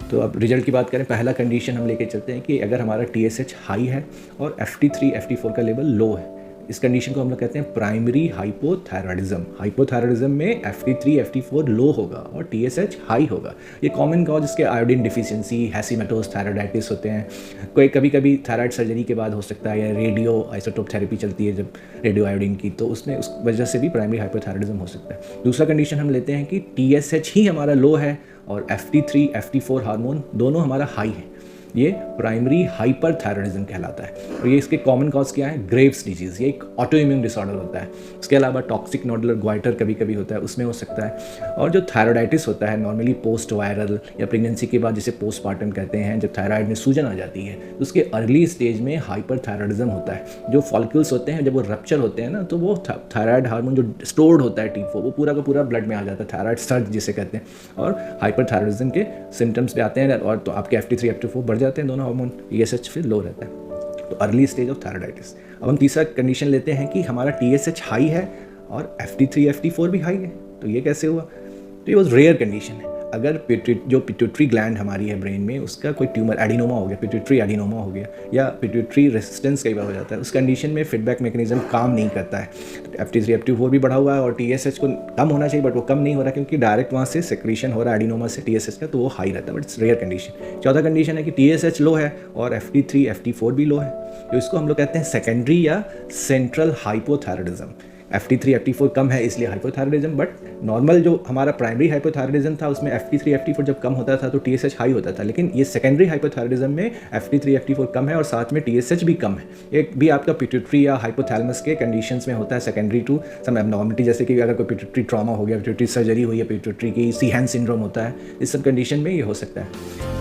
तो अब रिजल्ट की बात करें, पहला कंडीशन हम लेके चलते हैं कि अगर हमारा TSH हाई है और FT3 FT4 का लेवल लो है, इस कंडीशन को हम लोग कहते हैं प्राइमरी हाइपोथायराइडिज्म। हाइपोथायराइडिज्म में FT3 FT4 लो होगा और TSH हाई होगा। ये कॉमन कॉज इसके आयोडीन डिफिशियंसी, हैशीमेटोस थायराइडाइटिस होते हैं। कोई कभी कभी थायराइड सर्जरी के बाद हो सकता है, या रेडियो आइसोटोप थेरेपी चलती है जब रेडियो आयोडीन की, तो उसमें उस वजह से भी प्राइमरी हाइपोथायराइडिज्म हो सकता है। दूसरा कंडीशन हम लेते हैं कि TSH ही हमारा लो है और FT3 FT4 हार्मोन दोनों हमारा हाई है, ये प्राइमरी हाइपरथायराइडिज्म कहलाता है। और ये इसके कॉमन कॉज क्या है? ग्रेव्स डिजीज़, ये एक ऑटो इम्यून डिसऑर्डर होता है। इसके अलावा टॉक्सिक नोडुलर ग्वाइटर कभी कभी होता है, उसमें हो सकता है। और जो थायराइडाइटिस होता है नॉर्मली पोस्ट वायरल या प्रेगनेंसी के बाद, जिसे पोस्टमार्टम कहते हैं, जब थायराइड में सूजन आ जाती है तो उसके अर्ली स्टेज में हाइपरथायराइडिज्म होता है। जो फॉलिकल्स होते हैं जब वो रप्चर होते हैं ना, तो वो थायराइड हार्मोन जो स्टोर्ड होता है T4 वो पूरा का पूरा ब्लड में आ जाता है, थायराइड सर्ज जिसे कहते हैं, और हाइपरथायराइडिज्म के सिम्टम्स भी आते हैं और तो आपके FT3 FT4 बढ़ जाते हैं दोनों हार्मोन, TSH फिर लो रहता है। तो अर्ली स्टेज ऑफ थायराइडाइटिस। अब हम तीसरा कंडीशन लेते हैं कि हमारा TSH हाई है और FT3 FT4 भी हाई है, तो ये कैसे हुआ? तो ये बहुत रेयर कंडीशन है। अगर पिट्यूटरी ग्लैंड हमारी है ब्रेन में, उसका कोई ट्यूमर एडिनोमा हो गया, पिट्यूटरी एडिनोमा हो गया, या पिट्यूटरी रेसिस्टेंस कई बार हो जाता है, उस कंडीशन में फीडबैक मैकेनिज्म काम नहीं करता है। FT3 FT4 भी बढ़ा हुआ है और TSH को कम होना चाहिए बट वो कम नहीं हो रहा क्योंकि डायरेक्ट वहाँ से सेक्रीशन हो रहा है एडिनोमा से TSH का, तो वो हाई रहता है, बट इट्स रेयर कंडीशन। चौथा कंडीशन है कि TSH लो है और FT3 FT4 भी लो है, तो इसको हम लोग कहते हैं सेकेंडरी या सेंट्रल हाइपोथायराइडिज्म। FT3 FT4 कम है इसलिए हाइपोथायराइडिज्म, बट नॉर्मल जो हमारा प्राइमरी हाइपोथायराइडिज्म था उसमें FT3 FT4 जब कम होता था तो TSH हाई होता था, लेकिन ये सेकेंडरी हाइपोथायराइडिज्म में FT3 FT4 कम है और साथ में TSH भी कम है। एक भी आपका पिट्यूटरी या हाइपोथैलेमस के कंडीशंस में होता है सेकेंडरी टू सम एबनॉर्मलिटी, जैसे कि अगर कोई पिट्यूटरी ट्रॉमा हो गया, पिट्यूटरी सर्जरी हुई है, पिट्यूटरी की सीहैन सिंड्रोम होता है, इस सब कंडीशन में ये हो सकता है।